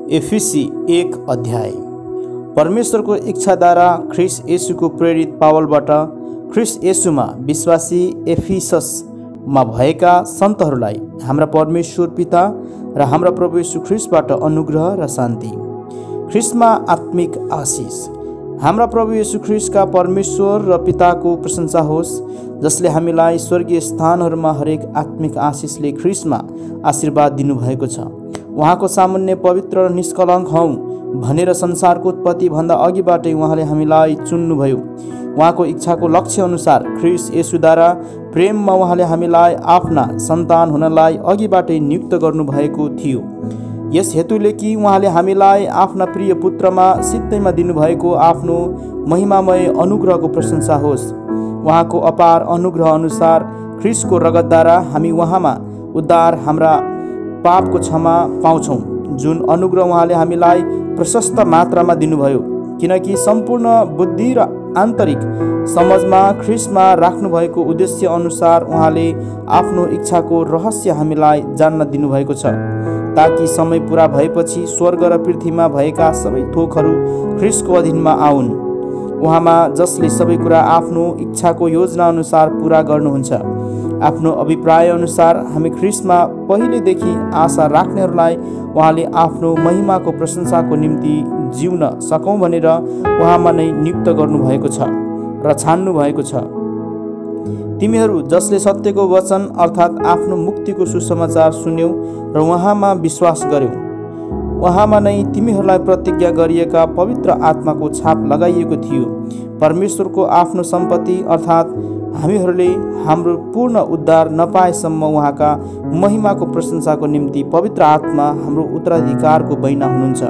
एफिसी 1 अध्याय। परमेश्वरको इच्छाद्वारा ख्रिस्ट येशूको प्रेरित पावलबाट ख्रिस्ट येशूमा विश्वासी एफिससमा भएका सन्तहरूलाई हाम्रा परमेश्वर पिता र हाम्रा प्रभु येशू ख्रिस्टबाट अनुग्रह र शान्ति। ख्रिस्टमा आत्मिक आशिष। हाम्रा प्रभु येशू ख्रिस्टका परमेश्वर र पिताको प्रशंसा होस्, जसले हामीलाई स्वर्गीय स्थानहरूमा हरेक आत्मिक आशिषले ख्रिस्टमा आशीर्वाद दिनुभएको छ। उहाँको सामुन्ने पवित्र र निष्कलङ्क हौँ भनेर संसारको उत्पत्ति भन्दा अघिबाटै उहाँले हामीलाई चुन्नुभयो। उहाँको इच्छाको लक्ष्य अनुसार ख्रिस्ट येशूद्वारा प्रेममा उहाँले हामीलाई आफ्ना सन्तान हुनलाई अघिबाटै नियुक्त गर्नुभएको थियो। यस हेतुले कि उहाँले हामीलाई आफ्ना प्रिय पुत्रमा सित्तैमा दिनुभएको आफ्नो महिमामय अनुग्रहको प्रशंसा होस्। उहाँको अपार अनुग्रह अनुसार ख्रिस्टको रगतद्वारा हामी उहाँमा उद्धार, हाम्रा पापको क्षमा पाउँछौँ, जुन अनुग्रह उहाँले हामीलाई प्रशस्त मात्रामा दिनुभयो। किनकि सम्पूर्ण बुद्धि र आन्तरिक समझमा ख्रिस्टमा राख्नुभएको उद्देश्य अनुसार उहाँले आफ्नो इच्छाको रहस्य हामीलाई जान्न दिनुभएको छ, ताकि समय पुरा भएपछि स्वर्ग र पृथ्वीमा भएका सबै थोकहरू ख्रिस्टको अधीनमा आउन्। उहाँमा जसले सबै कुरा आफ्नो इच्छाको योजना अनुसार पुरा गर्नुहुन्छ। आफ्नो अभिप्राय अनुसार हामी ख्रिस्टमा पहिलेदेखि आशा राख्नेहरूलाई उहाँले आफ्नो महिमाको प्रशंसाको निम्ति जिउन सकौँ भनेर उहाँमा नै नियुक्त गर्नुभएको छ र छान्नु भएको छ। तिमीहरू जसले सत्यको वचन अर्थात् आफ्नो मुक्तिको सुसमाचार सुन्यौ र उहाँमा विश्वास गर्यौ, उहाँमा नै तिमीहरूलाई प्रतिज्ञा गरिएका पवित्र आत्माको छाप लगाइएको थियो। परमेश्वरको आफ्नो सम्पत्ति अर्थात् हामीहरूले हाम्रो पूर्ण उद्धार नपाएसम्म उहाँका महिमाको प्रशंसाको निम्ति पवित्र आत्मा हाम्रो उत्तराधिकारको बैना हुनुहुन्छ।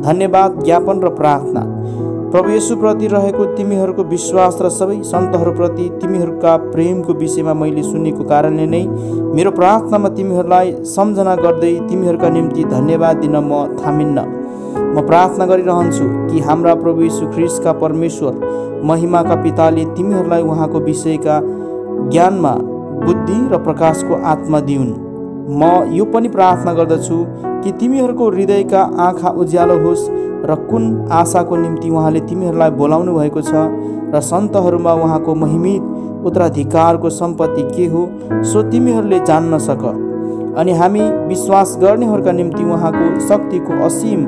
धन्यवाद ज्ञापन र प्रार्थना। प्रभु येशूप्रति रहेको तिमीहरूको विश्वास र सबै सन्तहरूप्रति तिमीहरूका प्रेमको विषयमा मैले सुनेको कारणले नै मेरो प्रार्थनामा तिमीहरूलाई सम्झना गर्दै तिमीहरूका निम्ति धन्यवाद दिन म थामिन्न। म प्रार्थना गरिरहन्छु कि हाम्रा प्रभु येशू ख्रिस्टका परमेश्वर महिमाका पिताले तिमीहरूलाई उहाँको विषयका ज्ञानमा बुद्धि र प्रकाशको आत्मा दिउन्। म यो पनि प्रार्थना गर्दछु कि तिमीहरूको हृदयका आँखा उज्यालो होस् र कुन आशाको निम्ति उहाँले तिमीहरूलाई बोलाउनु भएको छ र सन्तहरूमा उहाँको महिमित उत्तराधिकारको सम्पत्ति के हो सो तिमीहरूले जान्न सक। अनि हामी विश्वास गर्नेहरूका निम्ति उहाँको शक्तिको असीम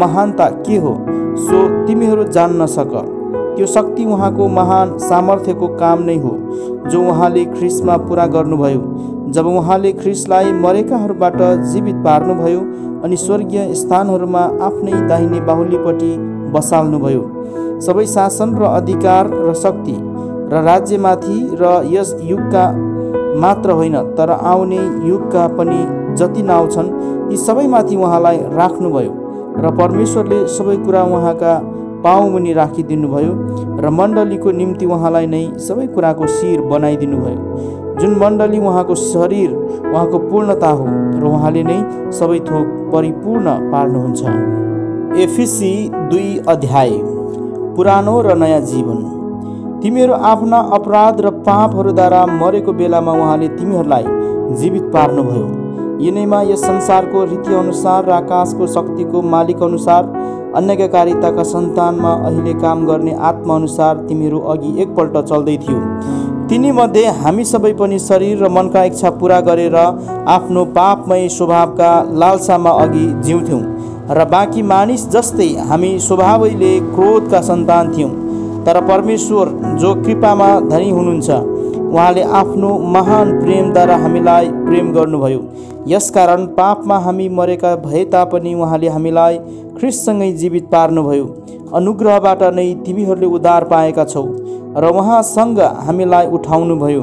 महानता के हो सो तिमीहरू जान्न सक। त्यो शक्ति उहाँको महान सामर्थ्यको काम नै हो, जो उहाँले ख्रिस्टमा पुरा गर्नुभयो जब उहाँले ख्रिस्टलाई मरेकाहरूबाट जीवित पार्नुभयो अनि स्वर्गीय स्थानहरूमा आफ्नै दाहिने बाहुलीपट्टि बसाल्नुभयो। सबै शासन र अधिकार र शक्ति र राज्यमाथि र यस युगका मात्र होइन तर आउने युगका पनि जति नाउँ छन् ती सबैमाथि उहाँलाई राख्नुभयो र परमेश्वरले सबै कुरा उहाँका पाउमुनि राखिदिनुभयो र मण्डलीको निम्ति उहाँलाई नै सबै कुराको शिर बनाइदिनुभयो, जुन मण्डली उहाँको शरीर, उहाँको पूर्णता हो र उहाँले नै सबै थोक परिपूर्ण पार्नुहुन्छ। एफिसी 2 अध्याय। पुरानो र नयाँ जीवन। तिमीहरू आफ्ना अपराध र पापहरूद्वारा मरेको बेलामा उहाँले तिमीहरूलाई जीवित पार्नुभयो। यिनैमा यस संसारको रीति अनुसार र आकाशको शक्तिको मालिक अनुसार अन्यकारिताका सन्तानमा अहिले काम गर्ने आत्मा अनुसार तिमीहरू अघि एकपल्ट चल्दै थियो। तिनीमध्ये हामी सबै पनि शरीर र मनका इच्छा पूरा गरेर आफ्नो पापमय स्वभावका लालसामा अघि जिउँथ्यौँ र बाँकी मानिस जस्तै हामी स्वभावैले क्रोधका सन्तान थियौँ। तर परमेश्वर जो कृपामा धनी हुनुहुन्छ, उहाँले आफ्नो महान प्रेमद्वारा हामीलाई प्रेम गर्नुभयो। यसकारण पापमा हामी मरेका भए तापनि उहाँले हामीलाई ख्रिस्टसँगै जीवित पार्नुभयो। अनुग्रहबाट नै तिमीहरूले उद्धार पाएका छौ र उहाँसँग हामीलाई उठाउनुभयो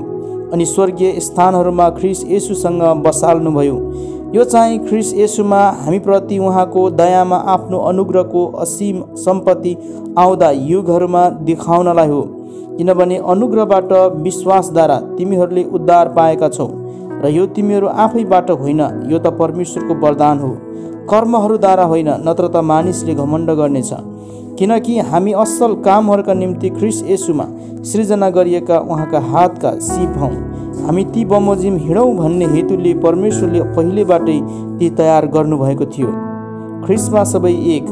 अनि स्वर्गीय स्थानहरूमा ख्रिस्ट येशूसँग बसाल्नुभयो। यो चाहिँ ख्रिस्ट येशूमा हामीप्रति उहाँको दयामा आफ्नो अनुग्रहको असीम सम्पत्ति आउँदा युगहरूमा देखाउनलाई हो। किनभने अनुग्रहबाट विश्वासद्वारा तिमीहरूले उद्धार पाएका छौ र यो तिमीहरू आफैबाट होइन, यो त परमेश्वरको वरदान हो, कर्महरूद्वारा होइन, नत्र त मानिसले घमण्ड गर्नेछ। किनकि हामी असल कामहरूका निम्ति ख्रिस्ट येशूमा सृजना गरिएका उहाँका हातका सिप हौँ। हामी ती बमोजिम हिँडौँ भन्ने हेतुले परमेश्वरले पहिलेबाटै ती तयार गर्नुभएको थियो। ख्रिस्टमा सबै एक।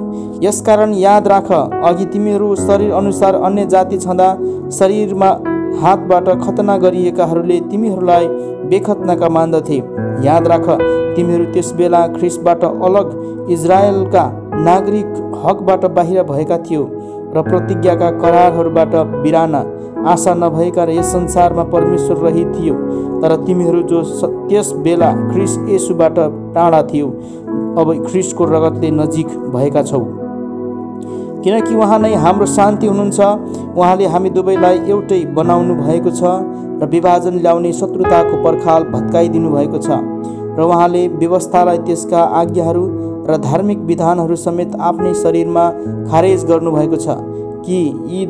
यसकारण याद राख, अघि तिमीहरू शरीर अनुसार अन्य जाति छँदा शरीरमा हातबाट खतना गरिएकाहरूले तिमीहरूलाई बेखतनाका मान्दथे। याद राख, तिमीहरू त्यस बेला ख्रिस्टबाट अलग इजरायलका नागरिक हकबाट बाहिर भएका थियो र प्रतिज्ञाका करारहरूबाट बिराना आशा नभएका र यस संसारमा परमेश्वर रहित थियो। तर तिमीहरू जो त्यस बेला ख्रिस्ट येशूबाट टाढा थियो, अब ख्रिस्टको रगतले नजिक भएका छौ, किनकि उहाँ नै हाम्रो शान्ति हुनुहुन्छ। उहाँले हामी दुवैलाई एउटै बनाउनु भएको छ र विभाजन ल्याउने शत्रुताको पर्खाल भत्काइदिनु भएको छ। र उहाँले व्यवस्थालाई, त्यसका आज्ञाहरू र धार्मिक विधानहरू समेत आफ्नै शरीरमा खारेज गर्नुभएको छ कि यी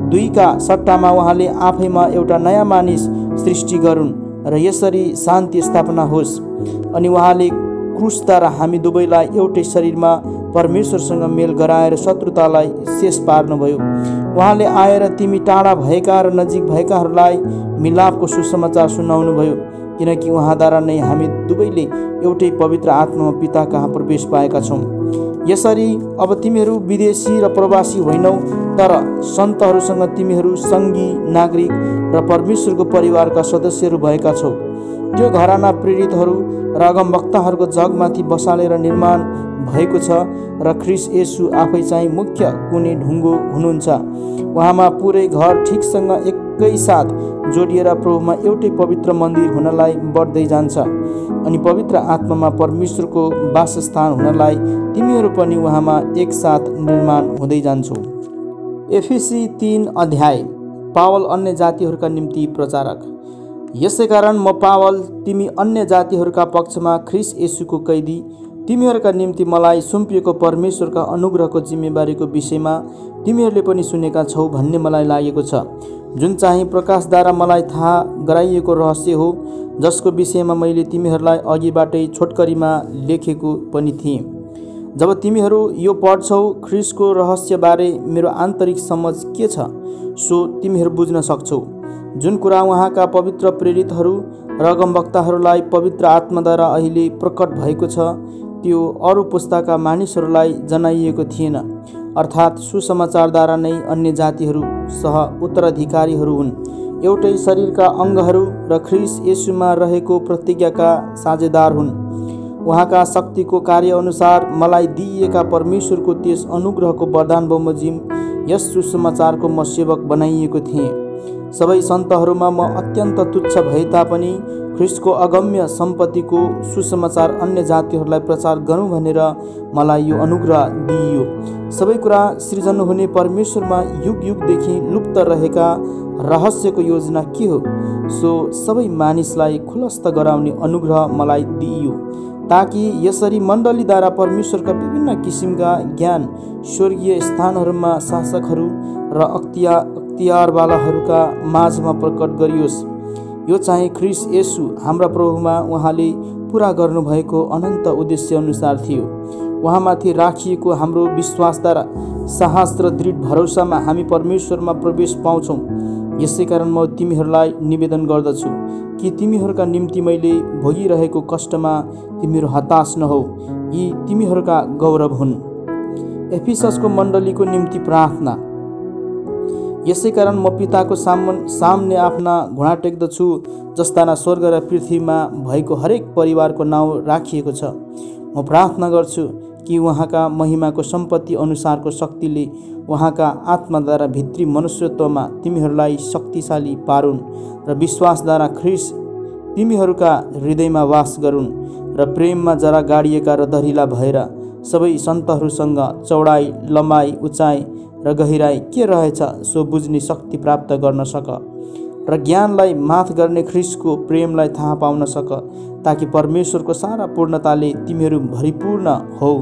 दुईका सट्टामा उहाँले आफैमा एउटा नयाँ मानिस सृष्टि गरून् र यसरी शान्ति स्थापना होस्। अनि उहाँले क्रुसद्वारा हामी दुवैलाई एउटै शरीरमा परमेश्वरसँग मेल गराएर शत्रुतालाई शेष पार्नुभयो। उहाँले आएर तिमी टाढा भएका र नजिक भएकाहरूलाई मिलापको सुसमाचार सुनाउनुभयो, किनकि उहाँद्वारा नै हामी दुवैले एउटै पवित्र आत्मामा पिता कहाँ प्रवेश पाएका छौँ। यसरी अब तिमीहरू विदेशी र प्रवासी होइनौ, तर सन्तहरूसँग तिमीहरू सङ्गी, नागरिक र परमेश्वरको परिवारका सदस्यहरू भएका छौ। त्यो घराना प्रेरितहरू र अगमवक्ताहरूको जगमाथि बसालेर निर्माण भएको छ र ख्रिस्ट येशू आफै चाहिँ मुख्य कुने ढुङ्गो हुनुहुन्छ। उहाँमा पुरै घर ठिकसँग एकैसाथ जोडिएर प्रभुमा एउटै पवित्र मन्दिर हुनलाई बढ्दै जान्छ। अनि पवित्र आत्मामा परमेश्वरको वासस्थान हुनलाई तिमीहरू पनि उहाँमा एकसाथ निर्माण हुँदै जान्छौ। एफिसी 3 अध्याय। पावल अन्य जातिहरूका निम्ति प्रचारक। यसै कारण म पावल, तिमी अन्य जातिहरूका पक्षमा ख्रिस्ट येशूको कैदी, तिमीहरूका निम्ति मलाई सुम्पिएको परमेश्वरका अनुग्रहको जिम्मेवारीको विषयमा तिमीहरूले पनि सुनेका छौ भन्ने मलाई लागेको छ, जुन चाहिँ प्रकाशद्वारा मलाई थाहा गराइएको रहस्य हो, जसको विषयमा मैले तिमीहरूलाई अघिबाटै छोटकरीमा लेखेको पनि थिएँ। जब तिमीहरू यो पढ्छौ, ख्रिस्टको रहस्यबारे मेरो आन्तरिक समझ के छ सो तिमीहरू बुझ्न सक्छौ। जुन कुरा उहाँका पवित्र प्रेरितहरू र अगमवक्ताहरूलाई पवित्र आत्माद्वारा अहिले प्रकट भएको छ, त्यो अरू पुस्ताका मानिसहरूलाई जनाइएको थिएन, अर्थात् सुसमाचारद्वारा नै अन्य जातिहरू सह उत्तराधिकारीहरू हुन्, एउटै शरीरका अङ्गहरू र ख्रिस्ट येशूमा रहेको प्रतिज्ञाका साझेदार हुन्। उहाँका शक्तिको कार्यअनुसार मलाई दिइएका परमेश्वरको त्यस अनुग्रहको वरदान बमोजिम यस सुसमाचारको म सेवक बनाइएको थिएँ। सबै सन्तहरूमा म अत्यन्त तुच्छ भए तापनि ख्रिस्टको अगम्य सम्पत्तिको सुसमाचार अन्य जातिहरूलाई प्रचार गरौँ भनेर मलाई यो अनुग्रह दिइयो। सबै कुरा सृजन हुने परमेश्वरमा युग युगदेखि लुप्त रहेका रहस्यको योजना के हो, सो सबै मानिसलाई खुलस्त गराउने अनुग्रह मलाई दिइयो, ताकि यसरी मण्डलीद्वारा परमेश्वरका विभिन्न किसिमका ज्ञान स्वर्गीय स्थानहरूमा शासकहरू र अख्तियारवालाहरूका माझमा प्रकट गरियोस्। यो चाहिँ ख्रिस्ट येशू हाम्रा प्रभुमा उहाँले पुरा गर्नुभएको अनन्त उद्देश्य अनुसार थियो। उहाँमाथि राखिएको हाम्रो विश्वासद्वारा साहस र दृढ भरोसामा हामी परमेश्वरमा प्रवेश पाउँछौँ। यसै कारण म तिमीहरूलाई निवेदन गर्दछु कि तिमीहरूका निम्ति मैले भोगिरहेको कष्टमा तिमीहरू हताश नहौ, यी तिमीहरूका गौरव हुन्। एफिससको मण्डलीको निम्ति प्रार्थना। यसै कारण म पिताको सामने आफ्ना घुँडा टेक्दछु, जस्ता स्वर्ग र पृथ्वीमा भएको हरेक परिवारको नाउँ राखिएको छ। म प्रार्थना गर्छु कि उहाँका महिमाको सम्पत्ति अनुसारको शक्तिले उहाँका आत्माद्वारा भित्री मनुष्यत्वमा तिमीहरूलाई शक्तिशाली पारुन् र विश्वासद्वारा ख्रिस्ट तिमीहरूका हृदयमा वास गरून् र प्रेममा जरा गाडिएका र दरिला भएर सबै सन्तहरूसँग चौडाइ, लम्बाइ, उचाइ र गहिराई के रहेछ सो बुझ्ने शक्ति प्राप्त गर्न सक र ज्ञानलाई माथ गर्ने ख्रिस्टको प्रेमलाई थाहा पाउन सक, ताकि परमेश्वरको सारा पूर्णताले तिमीहरू भरिपूर्ण हौ।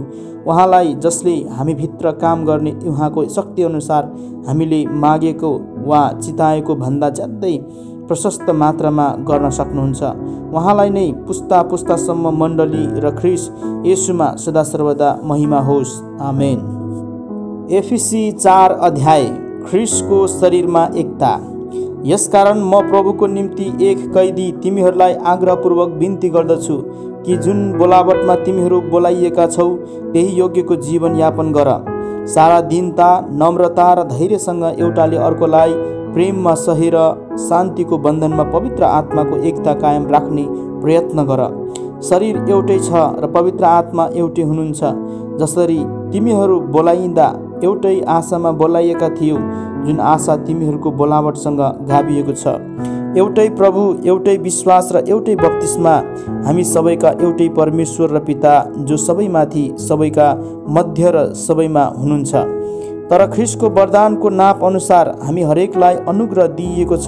उहाँलाई जसले हामीभित्र काम गर्ने उहाँको शक्ति अनुसार हामीले मागेको वा चिताएको भन्दा ज्यादै प्रशस्त मात्रामा गर्न सक्नुहुन्छ। उहाँलाई नै पुस्ता पुस्तासम्म मण्डली र ख्रिस्ट येशूमा सदा सर्वदा महिमा होस्। आमेन। एफिसी 4 अध्याय। ख्रिस्टको शरीरमा एकता। यसकारण म प्रभुको निम्ति एक कैदी तिमीहरूलाई आग्रहपूर्वक बिन्ती गर्दछु कि जुन बोलावटमा तिमीहरू बोलाइएका छौ त्यही योग्यको जीवन यापन गर। सारा दीनता, नम्रता र धैर्यसँग एउटाले अर्कोलाई प्रेममा सहेर शान्तिको बन्धनमा पवित्र आत्माको एकता कायम राख्ने प्रयत्न गर। शरीर एउटै छ र पवित्र आत्मा एउटै हुनुहुन्छ। जसरी तिमीहरू बोलाइँदा एउटै आशामा बोलाइएका थियौ, जुन आशा तिमीहरूको बोलावटसँग गाभिएको छ। एउटै प्रभु, एउटै विश्वास र एउटै बप्तिस्मा, हामी सबैका एउटै परमेश्वर र पिता, जो सबैमाथि, सबैका मध्य र सबैमा हुनुहुन्छ। तर ख्रीष्टको वरदानको नाप अनुसार हामी हरेकलाई अनुग्रह दिइएको छ।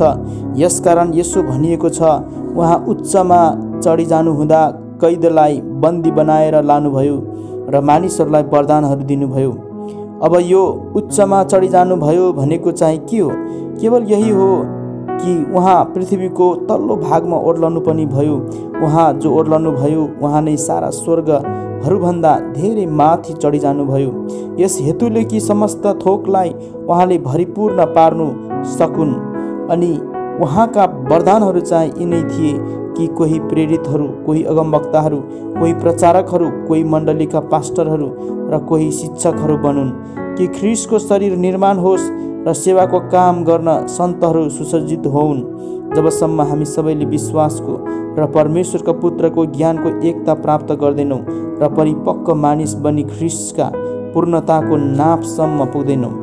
यसकारण यसो भनिएको छ, उहाँ उच्चमा चढी जानुहुँदा कैदलाई बन्दी बनाएर लानुभयो र मानिसहरूलाई वरदानहरू दिनुभयो। अब यो उच्चमा चढी जानुभयो भनेको चाहिँ के हो? केवल यही हो कि उहाँ पृथ्वीको तल्लो भागमा ओर्लनु पनि भयो। उहाँ जो ओर्लनु भयो, उहाँ नै सारा स्वर्गहरूभन्दा धेरै माथि चढी जानुभयो। यस हेतुले कि समस्त थोकलाई उहाँले भरिपूर्ण पार्नु सकुन्। अनि उहाँका वरदानहरू चाहिँ यिनै थिए कि कोही प्रेरितहरू, कोही अगमवक्ताहरू, कोही प्रचारकहरू, कोही मण्डलीका पास्टरहरू र कोही शिक्षकहरू बनुन्, कि ख्रीष्टको शरीर निर्माण होस् र सेवाको काम गर्न सन्तहरू सुसज्जित होउन्, जबसम्म हामी सबैले विश्वासको र परमेश्वरका पुत्रको ज्ञानको एकता प्राप्त गर्दैनौँ र परिपक्व मानिस बनी ख्रीष्टका पूर्णताको नापसम्म पुग्दैनौँ।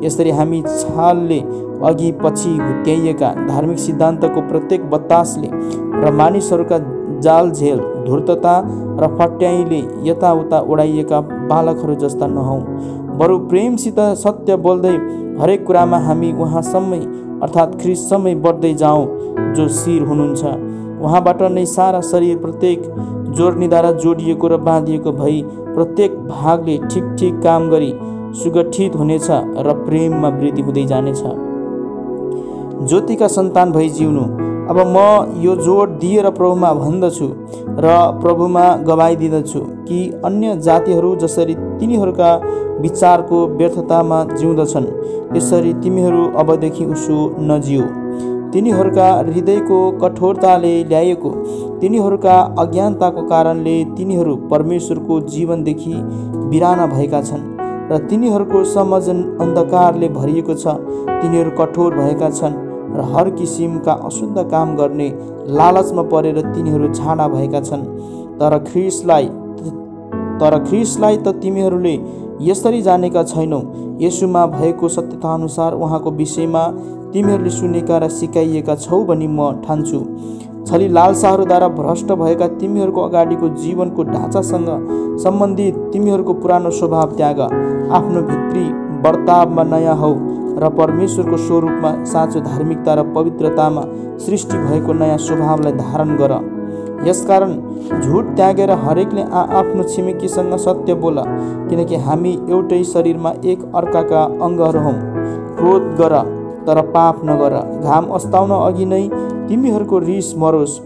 यसरी हामी छालले अघि पछि हुत्याइएका धार्मिक सिद्धान्तको प्रत्येक बतासले र मानिसहरूका जालझेल, धूर्तता र फट्याइले यताउता उडाइएका बालकहरू जस्ता नहौँ, बरु प्रेमसित सत्य बोल्दै हरेक कुरामा हामी उहाँसम्मै अर्थात् ख्रीष्टसम्मै बढ्दै जाउँ, जो शिर हुनुहुन्छ। उहाँबाट नै सारा शरीर प्रत्येक जोड्नीद्वारा जोडिएको र बाँधिएको भई प्रत्येक भागले ठिक ठिक काम गरी सुगठित हुनेछ र प्रेममा वृद्धि हुँदै जानेछ। ज्योतिका सन्तान भई जिउनु। अब म यो जोड दिएर प्रभुमा भन्दछु र प्रभुमा गवाई दिँदछु कि अन्य जातिहरू जसरी तिनीहरूका विचारको व्यर्थतामा जिउँदछन्, त्यसरी तिमीहरू अबदेखि उसो नजिउ। तिनीहरूका हृदयको कठोरताले ल्याएको तिनीहरूका अज्ञानताको कारणले तिनीहरू परमेश्वरको जीवनदेखि बिराना भएका छन् र तिनीहरूको समझ अन्धकारले भरिएको छ। तिनीहरू कठोर भएका छन् र हर किसिमका अशुद्ध काम गर्ने लालचमा परेर तिनीहरू छाडा भएका छन्। तर ख्रीष्टलाई त तिमीहरूले यसरी जानेका छैनौ। येशूमा भएको सत्यता अनुसार उहाँको विषयमा तिमीहरूले सुनेका र सिकाइएका छौ भनी म ठान्छु। छली लालसाहरूद्वारा भ्रष्ट भएका तिमीहरूको अगाडिको जीवनको ढाँचासँग सम्बन्धित तिमीहरूको पुरानो स्वभाव त्याग। आफ्नो भित्री वर्तावमा नयाँ हौ र परमेश्वरको स्वरूपमा साँचो धार्मिकता र पवित्रतामा सृष्टि भएको नयाँ स्वभावलाई धारण गर। यसकारण झुट त्यागेर हरेकले आफ्नो छिमेकीसँग सत्य बोल, किनकि हामी एउटै शरीरमा एक अर्काका अङ्गहरू हौँ। क्रोध गर तर पाप नगर। घाम अस्ताउन अघि नै तिमीहरूको रिस मरोस्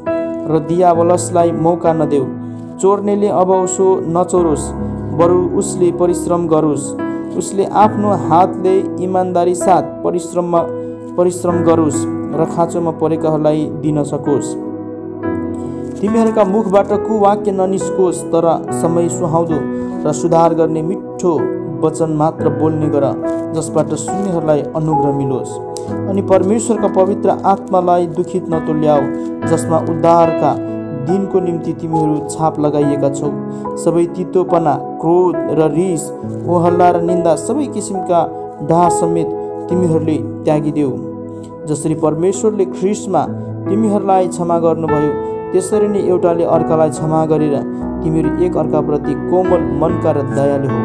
र दियावलसलाई मौका नदेऊ। चोर्नेले अब उसो नचोरोस्, बरु उसले परिश्रम गरोस्। उसले आफ्नो हातले इमान्दारी साथ परिश्रम गरोस् र खाँचोमा परेकाहरूलाई दिन सकोस्। तिमीहरूका मुखबाट कुवाक्य ननिस्कोस्, तर समय सुहाउँदो र सुधार गर्ने मिठो वचन मात्र बोल्ने गर, जसबाट सुन्नेहरूलाई अनुग्रह मिलोस्। अनि परमेश्वरका पवित्र आत्मालाई दुखित नतुल्याऊ, जसमा उद्धारका दिनको निम्ति तिमीहरू छाप लगाइएका छौ। सबै तितोपना, क्रोध र रिस, होहल्ला र निन्दा, सबै किसिमका डाह समेत तिमीहरूले त्यागिदेऊ। जसरी परमेश्वरले ख्रीष्टमा तिमीहरूलाई क्षमा गर्नुभयो, त्यसरी नै एउटाले अर्कालाई क्षमा गरेर तिमीहरू एक अर्काप्रति कोमल मनका र दयालु हो।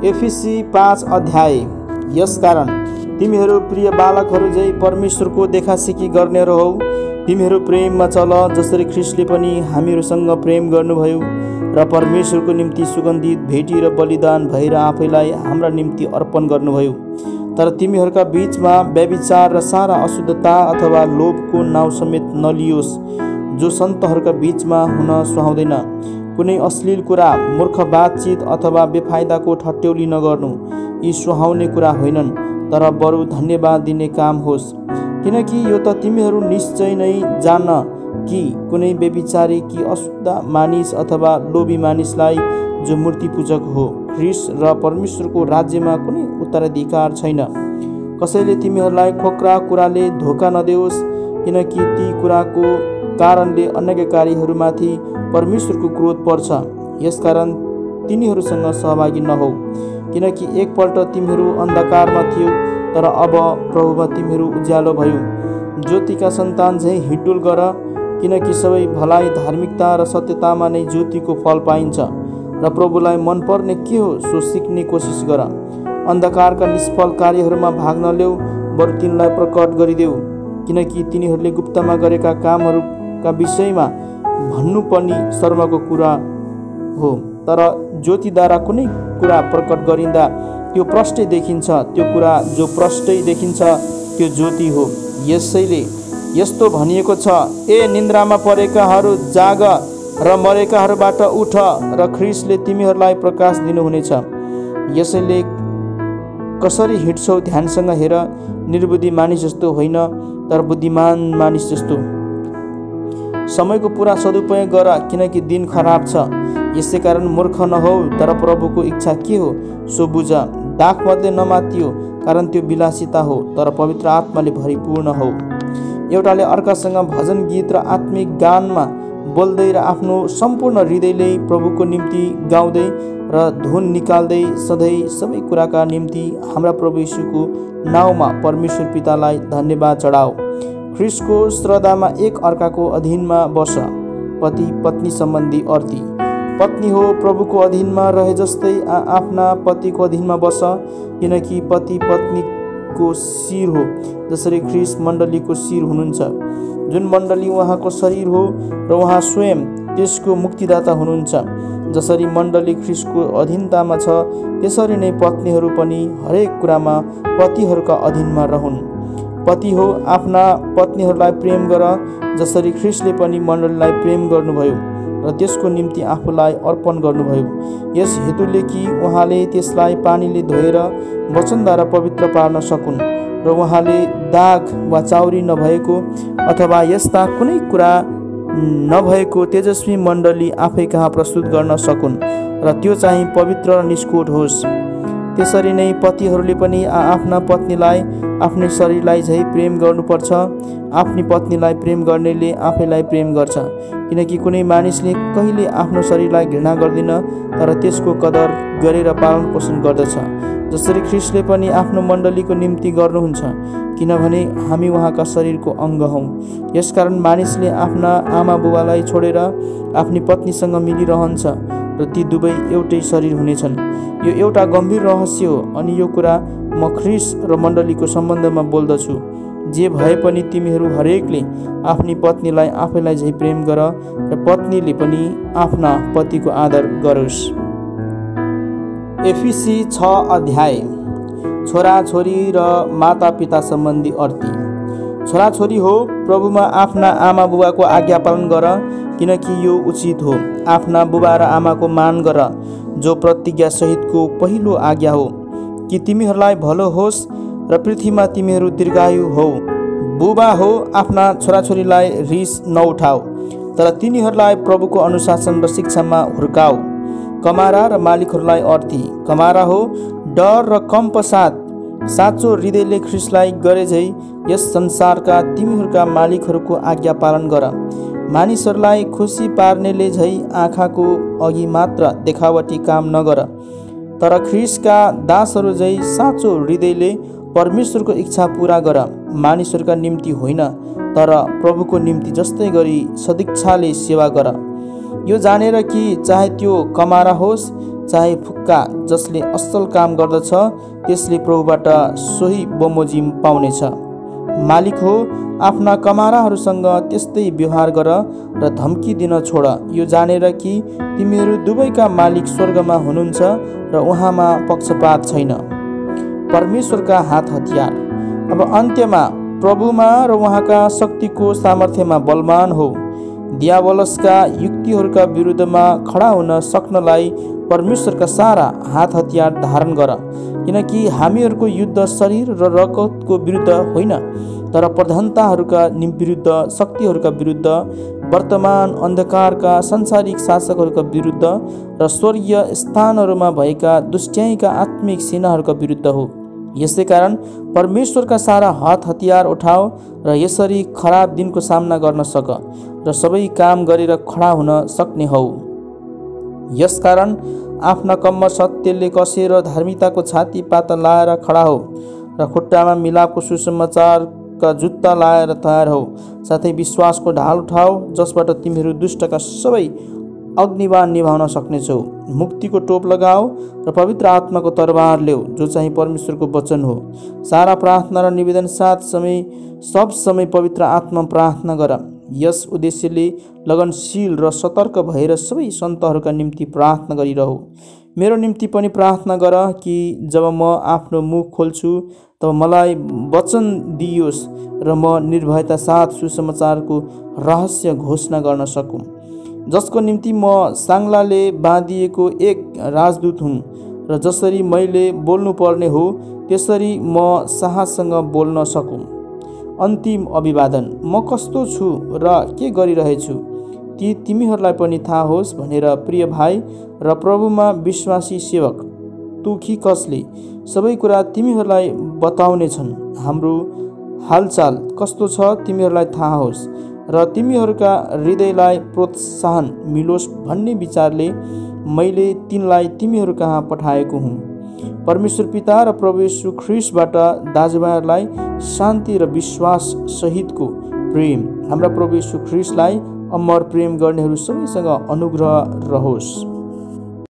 एफिसी 5 अध्याय। यसकारण तिमीहरू प्रिय बालकहरू झै परमेश्वरको देखासिकी गर्नेहरू हौ। तिमीहरू प्रेममा चल, जसरी ख्रीष्टले पनि हामीहरूसँग प्रेम गर्नुभयो र परमेश्वरको निम्ति सुगन्धित भेटी र बलिदान भएर आफैलाई हाम्रा निम्ति अर्पण गर्नुभयो। तर तिमीहरूका बीचमा व्यभिचार र सारा अशुद्धता अथवा लोभको नाउँ समेत नलियोस्, जो सन्तहरूका बीचमा हुन सुहाउँदैन। कुनै अश्लील कुरा, मूर्ख बातचित अथवा बेफाइदाको ठट्यौली नगर्नु। यी सुहाउने कुरा होइनन्, तर बरु धन्यवाद दिने काम होस्। किनकि यो त तिमीहरू निश्चय नै जान्न कि कुनै व्यभिचारी कि अशुद्ध मानिस अथवा लोभी मानिसलाई जो मूर्ति पूजक हो ख्रिस्ट र परमेश्वरको राज्यमा कुनै उत्तराधिकार छैन। कसैले तिमीहरूलाई खोक्रा कुराले धोका नदेओस्, किनकि ती कुराको कारणले अनज्ञाकारीहरूमाथि परमेश्वरको क्रोध पर्छ। यसकारण तिनीहरूसँग सहभागी नहौ, किनकि एकपल्ट तिमीहरू अन्धकारमा थियौ, तर अब प्रभुमा तिमीहरू उज्यालो भयो। ज्योतिका सन्तान झैँ हिड्डुल गर, किनकि सबै भलाइ धार्मिकता र सत्यतामा नै ज्योतिको फल पाइन्छ र प्रभुलाई मनपर्ने के हो सो सिक्ने कोसिस गर। अन्धकारका निष्फल कार्यहरूमा भाग नलेऊ, बरु तिनलाई प्रकट गरिदेऊ, किनकि तिनीहरूले गुप्तमा गरेका कामहरूका विषयमा भन्नु पनि शर्मको कुरा हो। तर ज्योतिद्वारा कुनै कुरा प्रकट गरिँदा त्यो प्रष्टै देखिन्छ, त्यो कुरा जो प्रष्टै देखिन्छ त्यो ज्योति हो। यसैले यस्तो भनिएको छ, ए निन्द्रामा परेकाहरू जाग र मरेकाहरूबाट उठ र ख्रिस्टले तिमीहरूलाई प्रकाश दिनुहुनेछ। यसैले कसरी हिँड्छौ ध्यानसँग हेर, निर्बुद्धि मानिस जस्तो होइन, तर बुद्धिमान मानिस जस्तो। समयको पुरा सदुपयोग गर, किनकि दिन खराब छ। यसै कारण मूर्ख नहौ, तर प्रभुको इच्छा के हो सो बुझ। दाखमतले नमातियो, कारण त्यो विलासिता हो, तर पवित्र आत्माले भरिपूर्ण हो। एउटाले अर्कासँग भजन गीत र आत्मिक गानमा बोल्दै र आफ्नो सम्पूर्ण हृदयले प्रभुको निम्ति गाउँदै र धुन निकाल्दै सधैँ सबै कुराका निम्ति हाम्रा प्रभु यीशुको नाउँमा परमेश्वर पितालाई धन्यवाद चढाऊ। ख्रिस्टको श्रद्धामा एक अर्काको अधीनमा बस। पति पत्नी सम्बन्धी अर्ती। पत्नी हो प्रभुको अधीनमा रहे जस्तै आफ्ना पतिको अधीनमा बस, किनकि पति पत्नीको शिर हो, जसरी ख्रिस्ट मण्डलीको शिर हुनुहुन्छ, जुन मण्डली उहाँको शरीर हो र उहाँ स्वयं त्यसको मुक्तिदाता हुनुहुन्छ। जसरी मण्डली ख्रिस्टको अधीनतामा छ, त्यसरी नै पत्नीहरू पनि हरेक कुरामा पतिहरूका अधीनमा रहन्। पति हो आफ्ना पत्नीहरूलाई प्रेम गर, जसरी ख्रिस्टले पनि मण्डलीलाई प्रेम गर्नुभयो र त्यसको निम्ति आफूलाई अर्पण गर्नुभयो, यस हेतुले कि उहाँले त्यसलाई पानीले धोएर वचनद्वारा पवित्र पार्न सकुन् र उहाँले दाग वा चाउरी नभएको अथवा यस्ता कुनै कुरा नभएको तेजस्वी मण्डली आफै कहाँ प्रस्तुत गर्न सकुन् र त्यो चाहिँ पवित्र र निष्कोट होस्। त्यसरी नै पतिहरूले पनि आफ्ना पत्नीलाई आफ्नै शरीरलाई झै प्रेम गर्नुपर्छ। आफ्नी पत्नीलाई प्रेम गर्नेले आफैलाई प्रेम गर्छ, किनकि कुनै मानिसले कहिले आफ्नो शरीरलाई घृणा गर्दैन, तर त्यसको कदर गरेर पालन पोषण गर्दछ, जसरी ख्रिस्टले पनि आफ्नो मण्डलीको निम्ति गर्नुहुन्छ, किनभने हामी उहाँका शरीरको अङ्ग हौँ। यसकारण मानिसले आफ्ना आमा बुबालाई छोडेर आफ्नी पत्नीसँग मिलिरहन्छ र ती दुवै एउटै शरीर हुनेछन्। यो एउटा गम्भीर रहस्य हो, अनि यो कुरा म ख्रिस्ट र मण्डलीको सम्बन्धमा बोल्दछु। जे भए पनि तिमीहरू हरेकले आफ्नी पत्नीलाई आफैलाई झै प्रेम गर र पत्नीले पनि आफ्ना पतिको आदर गरोस्। एफिसी 6 अध्याय। छोराछोरी र मातापिता सम्बन्धी अर्ती। छोराछोरी हो प्रभुमा आफ्ना आमा बुबाको आज्ञा पालन गर, किनकि यो उचित हो। आफ्ना बुबा र आमाको मान गर, जो प्रतिज्ञा सहितको पहिलो आज्ञा हो, कि तिमीहरूलाई भलो होस् र पृथ्वीमा तिमीहरू दीर्घायु हो। बुबा हो आफ्ना छोराछोरीलाई रिस नउठाऊ, तर तिनीहरूलाई प्रभुको अनुशासन र शिक्षामा हुर्काऊ। कमारा र मालिकहरूलाई अर्थी। कमारा हो डर र कम्प साथ साँचो हृदयले ख्रिस्टलाई गरे झै यस संसारका तिमीहरूका मालिकहरूको आज्ञा पालन गर। मानिसहरूलाई खुसी पार्नेले झै आँखाको अघि मात्र देखावटी काम नगर, तर ख्रिस्टका दासहरू झै साँचो हृदयले परमेश्वरको इच्छा पूरा गर। मानिसहरूका निम्ति होइन, तर प्रभुको निम्ति जस्तै गरी सदिच्छाले सेवा गर। यो जानेर कि चाहे त्यो कमारा होस् चाहे फुक्का, जसले असल काम गर्दछ त्यसले प्रभुबाट सोही बमोजिम पाउनेछ। मालिक हो आफ्ना कमाराहरूसँग त्यस्तै व्यवहार गर र धम्की दिन छोड, यो जानेर कि तिमीहरू दुवैका मालिक स्वर्गमा हुनुहुन्छ र उहाँमा पक्षपात छैन। परमेश्वरका हात हतियार। अब अन्त्यमा प्रभुमा र उहाँका शक्तिको सामर्थ्यमा बलवान हो। दियावलसका युक्तिहरूका विरुद्धमा खडा हुन सक्नलाई परमेश्वरका सारा हात हतियार धारण गर, किनकि हामीहरूको युद्ध शरीर र रगतको विरुद्ध होइन, तर प्रधानताहरूका विरुद्ध, शक्तिहरूका विरुद्ध, वर्तमान अन्धकारका सांसारिक शासकहरूका विरुद्ध र स्वर्गीय स्थानहरूमा भएका दुष्ट्याइका आत्मिक सेनाहरूका विरुद्ध हो। यसै कारण परमेश्वरका सारा हतियार उठाओ र यसरी खराब दिनको सामना गर्न सक र सबै काम गरेर खडा हुन सक्ने हौ। यसकारण आफ्ना कम्मर सत्यले कसेर धार्मिकताको छाती पाता लाएर खडा हो र खुट्टामा मिलापको सुसमाचारका जुत्ता लाएर तयार हो। साथै विश्वासको ढाल उठाओ जसबाट तिमीहरू दुष्टका सबै अग्निबाण निभाउन सक्नेछौ। मुक्तिको टोप लगाओ र पवित्र आत्माको तरबार ल्याऊ जो चाहिँ परमेश्वरको वचन हो। सारा प्रार्थना र निवेदन साथ सब समय पवित्र आत्मा प्रार्थना गर। यस उद्देश्यले लगनशील र सतर्क भएर सबै सन्तहरूका निम्ति प्रार्थना गरिरहौ। मेरो निम्ति पनि प्रार्थना गर कि जब म आफ्नो मुख खोल्छु तब मलाई वचन दिइयोस् र म निर्भयता साथ सुसमाचारको रहस्य घोषणा गर्न सकूँ, जसको निम्ति म साङ्लाले बाँधिएको एक राजदूत हुँ र जसरी मैले बोल्नु पर्ने हो त्यसरी म साहससँग बोल्न सकूँ। अन्तिम अभिवादन। म कस्तो छु र के गरिरहेछु ती तिमीहरूलाई पनि थाहा होस् भनेर प्रिय भाइ र प्रभुमा विश्वासी सेवक तुखिकसले सबै कुरा तिमीहरूलाई बताउने छन्। हाम्रो हालचाल कस्तो छ तिमीहरूलाई थाहा होस् र तिमीहरूका हृदयलाई प्रोत्साहन मिलोस् भन्ने विचारले मैले तिनलाई तिमीहरू कहाँ पठाएको हुँ। परमेश्वर पिता र प्रभु येशू ख्रीष्टबाट दाजुभाइहरूलाई शान्ति र विश्वास सहितको प्रेम हाम्रा प्रभु येशू ख्रीष्टलाई अमर प्रेम गर्नेहरू सबैसँग अनुग्रह रहोस्।